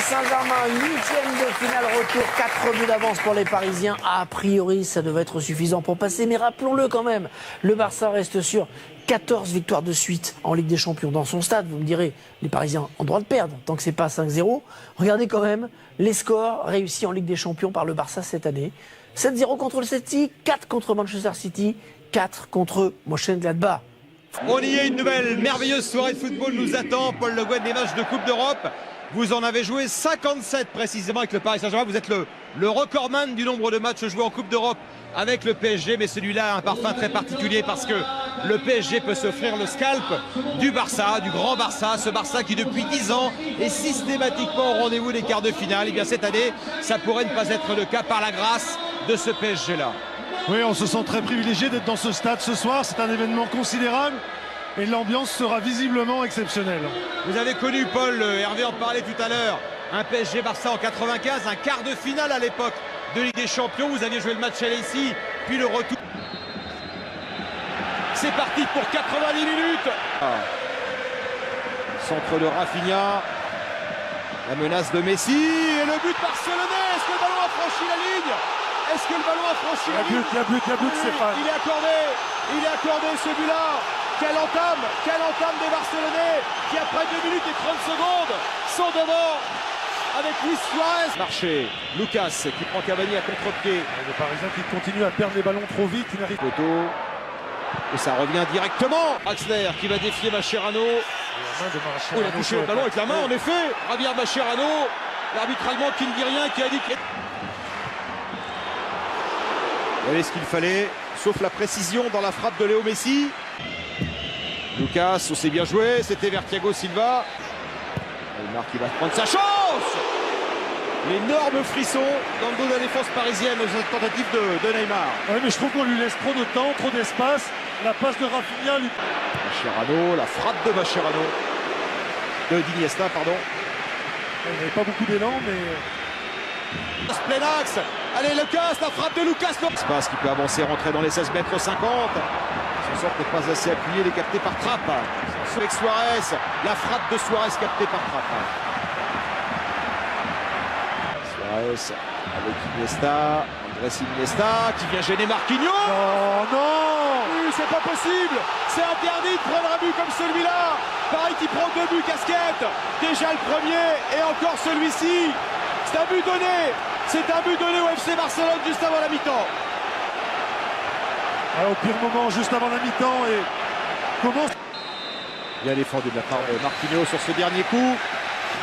Saint-Germain, 8e de finale retour, 4 buts d'avance pour les Parisiens. A priori, ça devait être suffisant pour passer, mais rappelons-le quand même, le Barça reste sur 14 victoires de suite en Ligue des Champions dans son stade. Vous me direz, les Parisiens ont le droit de perdre tant que c'est pas 5-0. Regardez quand même les scores réussis en Ligue des Champions par le Barça cette année. 7-0 contre le City, 4 contre Manchester City, 4 contre Mönchengladbach. On y est, une nouvelle merveilleuse soirée de football nous attend. Paul Le Guen, des matchs de Coupe d'Europe. Vous en avez joué 57 précisément avec le Paris Saint-Germain. Vous êtes le recordman du nombre de matchs joués en Coupe d'Europe avec le PSG. Mais celui-là a un parfum très particulier parce que le PSG peut s'offrir le scalp du Barça, du grand Barça. Ce Barça qui depuis 10 ans est systématiquement au rendez-vous des quarts de finale. Et bien cette année, ça pourrait ne pas être le cas par la grâce de ce PSG-là. Oui, on se sent très privilégié d'être dans ce stade ce soir. C'est un événement considérable et l'ambiance sera visiblement exceptionnelle. Vous avez connu, Paul, Hervé en parlait tout à l'heure, un PSG-Barça en 95, un quart de finale à l'époque de Ligue des Champions. Vous aviez joué le match aller ici, puis le retour. C'est parti pour 90 minutes. Centre de Rafinha. La menace de Messi et le but barcelonais. Est-ce que le ballon a franchi la ligne? Est-ce que le ballon a franchi la ligne? Il y a but, Stéphane. Il est accordé ce but-là. Quelle entame des Barcelonais qui après 2 minutes et 30 secondes sont devant avec Luis Suarez. Marché, Lucas qui prend Cavani à contre-pied. Les Parisiens qui continuent à perdre les ballons trop vite. Photo. Et ça revient directement. Axler qui va défier Mascherano. Il a touché le ballon avec la main en effet. Javier Mascherano, l'arbitre allemand qui ne dit rien, qui a dit qu'il... Il y avait ce qu'il fallait, sauf la précision dans la frappe de Léo Messi. Lucas, on s'est bien joué, c'était vers Thiago Silva. Neymar qui va prendre sa chance. L'énorme frisson dans le dos de la défense parisienne aux tentatives de Neymar. Oui, mais je trouve qu'on lui laisse trop de temps, trop d'espace. La passe de Rafinha lui... Mascherano, la frappe de Mascherano. D'Iniesta, pardon. Il n'avait pas beaucoup d'élan, mais... Plein axe. Allez, Lucas, la frappe de Lucas. Espace qui peut avancer, rentrer dans les 16 mètres 50. Son sort n'est pas assez appuyé, il est capté par Trapp. Avec Suarez, la frappe de Suarez captée par Trapp. Suarez avec Iniesta, Andrés Iniesta qui vient gêner Marquinhos. Oh non, c'est pas possible, c'est interdit de prendre un but comme celui-là. Paris qui prend 2 buts casquette. Déjà le premier et encore celui-ci. C'est un but donné. C'est un but donné au FC Barcelone juste avant la mi-temps. Au pire moment, juste avant la mi-temps. Et comment... Bien défendu de la part de Marquinhos sur ce dernier coup.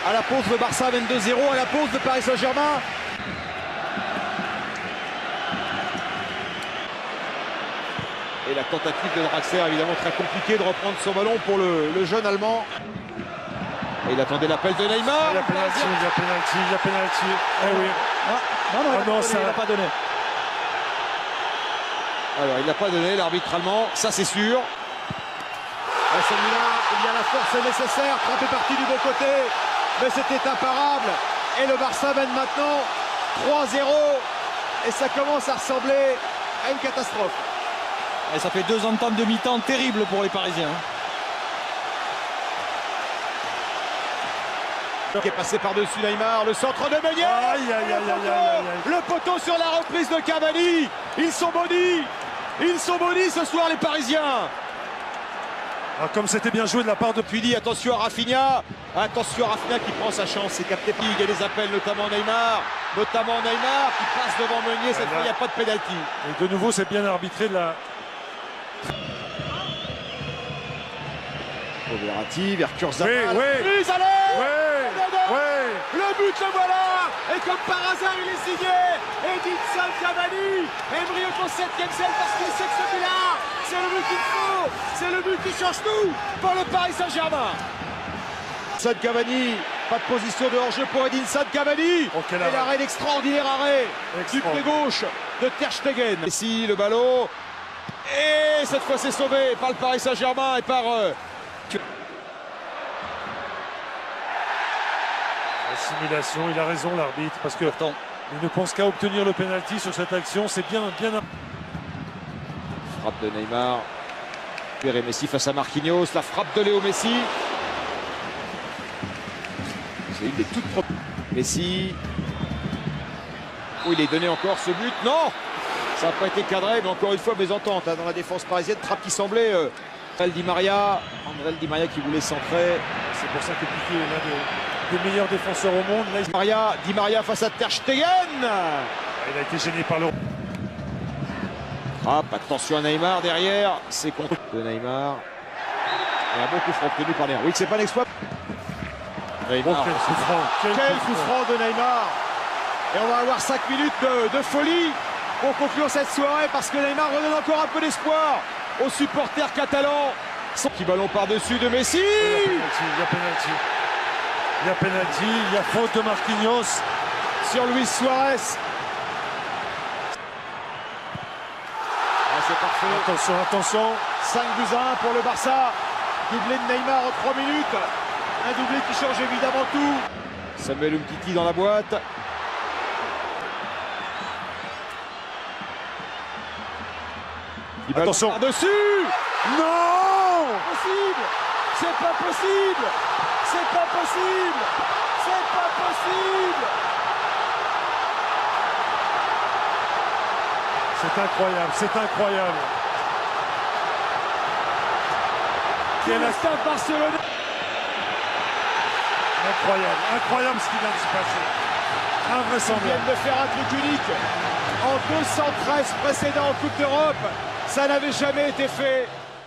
À la pause, le Barça 22-0. À la pause, de Paris Saint-Germain. Et la tentative de Draxler, évidemment très compliquée de reprendre son ballon pour le jeune Allemand. Et il attendait l'appel de Neymar. Il y a pénalty. Eh oui. Il n'a pas donné. Alors, il n'a pas donné, l'arbitre allemand, ça c'est sûr. À celui-là, il y a la force nécessaire, Trapp est parti du bon côté, mais c'était imparable. Et le Barça mène maintenant 3-0. Et ça commence à ressembler à une catastrophe. Et ça fait 2 entames de mi-temps terribles pour les Parisiens. Qui est passé par-dessus Neymar, le centre de Meunier. Le poteau sur la reprise de Cavani. Ils sont bonnis ce soir les Parisiens. Comme c'était bien joué de la part de... Puis dit attention à Rafinha. Attention à Rafinha qui prend sa chance, c'est capté. Il y a des appels notamment Neymar qui passe devant Meunier. Cette fois il n'y a pas de pénalty. Et de nouveau c'est bien arbitré de la... Verratti vers Kurzawa. Oui. Le but, le voilà. Et comme par hasard, il est signé. Edinson Cavani. Et brille pour 7e scène parce qu'il sait que celui-là, c'est le but qu'il faut. C'est le but qui change tout pour le Paris Saint-Germain. Edinson Cavani, pas de position de hors-jeu pour Edinson Cavani. Et l'arrêt, l'extraordinaire arrêt du pied gauche de Ter Stegen. Ici, le ballon. Et cette fois, c'est sauvé par le Paris Saint-Germain et par... Assimilation, il a raison l'arbitre parce que il ne pense qu'à obtenir le pénalty sur cette action, c'est bien. Frappe de Neymar. Pierre Messi face à Marquinhos, la frappe de Léo Messi. C'est une des toutes propres. Messi. Oh, il est donné encore ce but. Non, ça n'a pas été cadré, mais encore une fois, mésentente dans la défense parisienne. Trappe qui semblait. André Di Maria. André Di Maria qui voulait centrer. C'est pour ça que Piqué est l'un des meilleurs défenseurs au monde. Là, Di Maria face à Ter Stegen. il a été gêné par le... Attention à Neymar derrière. C'est contre de Neymar. Et un bon coup franc obtenu par Neymar. Oui, c'est pas un exploit. Neymar. Quel coup franc. Quel coup franc de Neymar. Et on va avoir 5 minutes de folie pour conclure cette soirée parce que Neymar redonne encore un peu d'espoir aux supporters catalans. Petit ballon par-dessus de Messi. Il y a pénalty. Il y a pénalty. Il y a faute de Marquinhos Sur Luis Suarez. C'est parfait. Attention, attention. 5 buts à 1 pour le Barça. Doublé de Neymar en 3 minutes. Un doublé qui change évidemment tout. Samuel Umtiti dans la boîte. Attention. Par-dessus. Non! Possible. C'est pas possible. C'est pas possible. C'est pas possible. C'est incroyable, c'est incroyable. Quel stade Barcelone. Incroyable, incroyable ce qui vient de se passer. Ils Invraisemblable. viennent de faire un truc unique. En 213 précédents en Coupe d'Europe, ça n'avait jamais été fait.